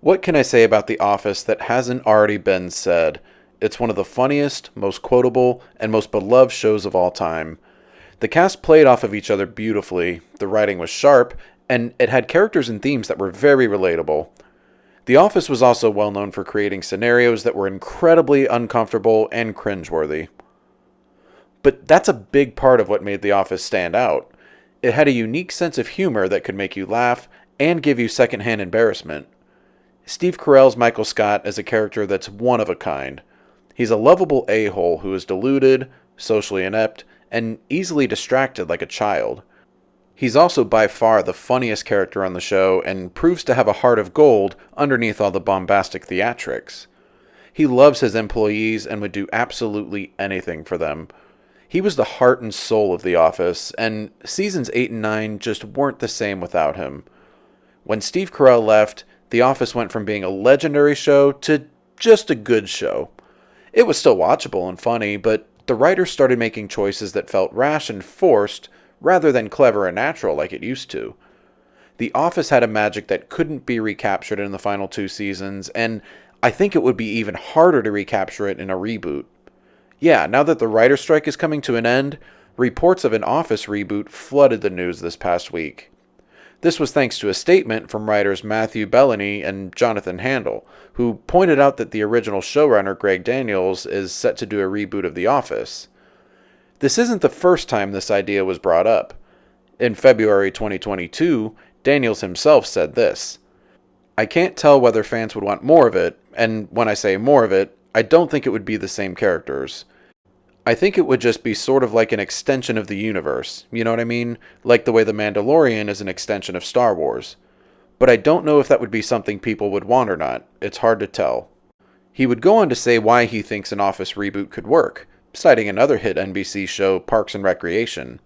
What can I say about The Office that hasn't already been said? It's one of the funniest, most quotable, and most beloved shows of all time. The cast played off of each other beautifully, the writing was sharp, and it had characters and themes that were very relatable. The Office was also well known for creating scenarios that were incredibly uncomfortable and cringeworthy. But that's a big part of what made The Office stand out. It had a unique sense of humor that could make you laugh and give you secondhand embarrassment. Steve Carell's Michael Scott is a character that's one of a kind. He's a lovable a-hole who is deluded, socially inept, and easily distracted like a child. He's also by far the funniest character on the show and proves to have a heart of gold underneath all the bombastic theatrics. He loves his employees and would do absolutely anything for them. He was the heart and soul of The Office, and seasons 8 and 9 just weren't the same without him. When Steve Carell left, The Office went from being a legendary show to just a good show. It was still watchable and funny, but the writers started making choices that felt rash and forced rather than clever and natural like it used to. The Office had a magic that couldn't be recaptured in the final 2 seasons, and I think it would be even harder to recapture it in a reboot. Yeah, now that the writer's strike is coming to an end, reports of an Office reboot flooded the news this past week. This was thanks to a statement from writers Matthew Bellany and Jonathan Handel, who pointed out that the original showrunner Greg Daniels is set to do a reboot of The Office. This isn't the first time this idea was brought up. In February 2022, Daniels himself said this: "I can't tell whether fans would want more of it, and when I say more of it, I don't think it would be the same characters. I think it would just be sort of like an extension of the universe, you know what I mean? Like the way The Mandalorian is an extension of Star Wars. But I don't know if that would be something people would want or not. It's hard to tell." He would go on to say why he thinks an Office reboot could work, citing another hit NBC show, Parks and Recreation.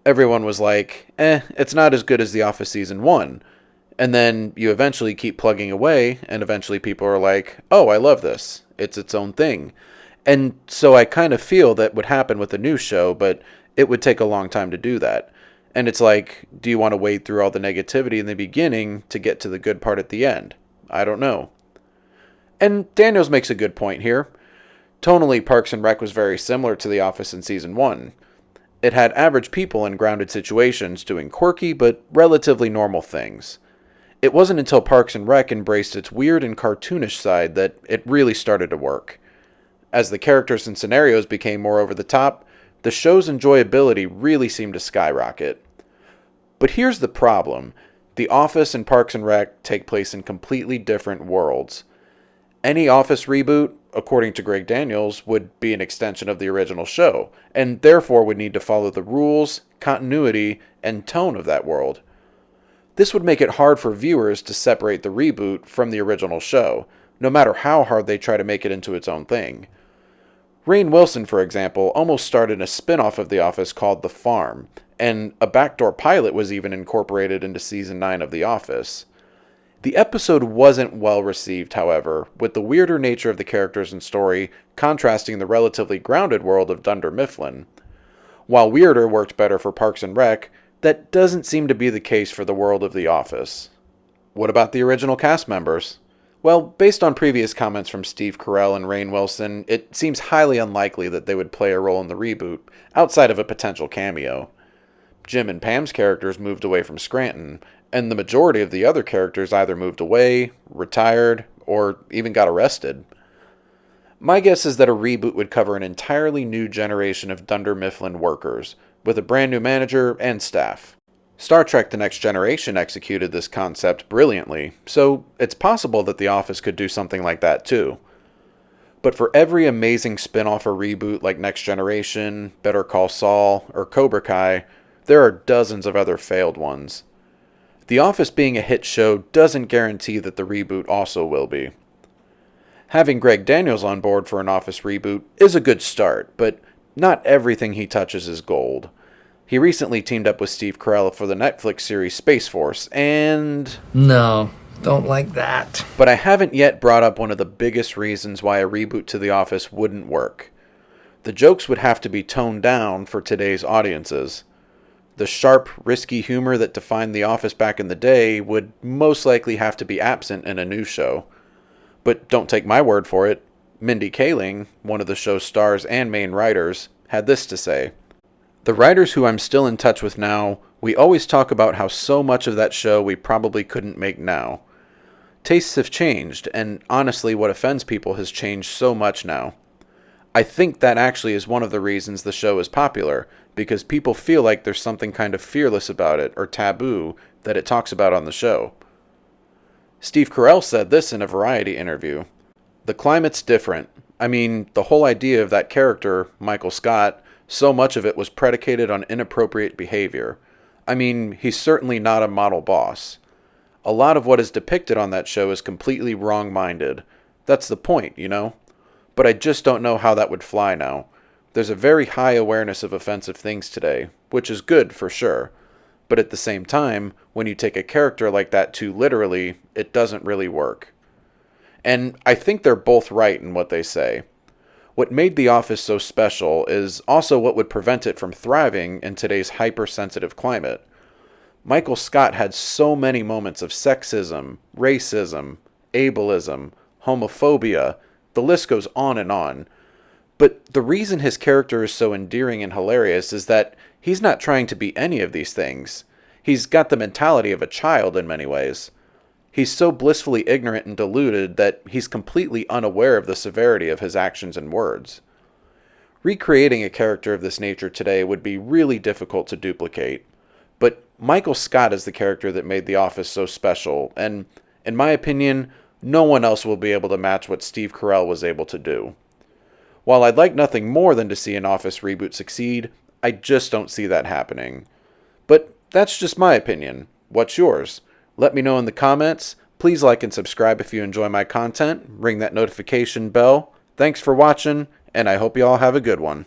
Everyone was like, it's not as good as The Office Season 1. And then you eventually keep plugging away, and eventually people are like, oh, I love this. It's its own thing. And so I kind of feel that would happen with a new show, but it would take a long time to do that. And it's like, do you want to wade through all the negativity in the beginning to get to the good part at the end? I don't know. And Daniels makes a good point here. Tonally, Parks and Rec was very similar to The Office in Season 1. It had average people in grounded situations doing quirky but relatively normal things. It wasn't until Parks and Rec embraced its weird and cartoonish side that it really started to work. As the characters and scenarios became more over the top, the show's enjoyability really seemed to skyrocket. But here's the problem. The Office and Parks and Rec take place in completely different worlds. Any Office reboot, according to Greg Daniels, would be an extension of the original show, and therefore would need to follow the rules, continuity, and tone of that world. This would make it hard for viewers to separate the reboot from the original show, no matter how hard they try to make it into its own thing. Rainn Wilson, for example, almost started a spin-off of The Office called The Farm, and a backdoor pilot was even incorporated into Season 9 of The Office. The episode wasn't well received, however, with the weirder nature of the characters and story contrasting the relatively grounded world of Dunder Mifflin. While weirder worked better for Parks and Rec, that doesn't seem to be the case for the world of The Office. What about the original cast members? Well, based on previous comments from Steve Carell and Rainn Wilson, it seems highly unlikely that they would play a role in the reboot, outside of a potential cameo. Jim and Pam's characters moved away from Scranton, and the majority of the other characters either moved away, retired, or even got arrested. My guess is that a reboot would cover an entirely new generation of Dunder Mifflin workers, with a brand new manager and staff. Star Trek The Next Generation executed this concept brilliantly, so it's possible that The Office could do something like that too. But for every amazing spin-off or reboot like Next Generation, Better Call Saul, or Cobra Kai, there are dozens of other failed ones. The Office being a hit show doesn't guarantee that the reboot also will be. Having Greg Daniels on board for an Office reboot is a good start, but not everything he touches is gold. He recently teamed up with Steve Carell for the Netflix series Space Force, and... No, don't like that. But I haven't yet brought up one of the biggest reasons why a reboot to The Office wouldn't work. The jokes would have to be toned down for today's audiences. The sharp, risky humor that defined The Office back in the day would most likely have to be absent in a new show. But don't take my word for it. Mindy Kaling, one of the show's stars and main writers, had this to say. The writers who I'm still in touch with now, we always talk about how so much of that show we probably couldn't make now. Tastes have changed, and honestly what offends people has changed so much now. I think that actually is one of the reasons the show is popular, because people feel like there's something kind of fearless about it, or taboo, that it talks about on the show. Steve Carrell said this in a Variety interview. The climate's different. I mean, the whole idea of that character, Michael Scott, so much of it was predicated on inappropriate behavior. I mean, he's certainly not a model boss. A lot of what is depicted on that show is completely wrong-minded. That's the point, you know? But I just don't know how that would fly now. There's a very high awareness of offensive things today, which is good for sure. But at the same time, when you take a character like that too literally, it doesn't really work. And I think they're both right in what they say. What made The Office so special is also what would prevent it from thriving in today's hypersensitive climate. Michael Scott had so many moments of sexism, racism, ableism, homophobia, the list goes on and on. But the reason his character is so endearing and hilarious is that he's not trying to be any of these things. He's got the mentality of a child in many ways. He's so blissfully ignorant and deluded that he's completely unaware of the severity of his actions and words. Recreating a character of this nature today would be really difficult to duplicate. But Michael Scott is the character that made The Office so special, and, in my opinion, no one else will be able to match what Steve Carell was able to do. While I'd like nothing more than to see an Office reboot succeed, I just don't see that happening. But that's just my opinion. What's yours? Let me know in the comments. Please like and subscribe if you enjoy my content. Ring that notification bell. Thanks for watching, and I hope you all have a good one.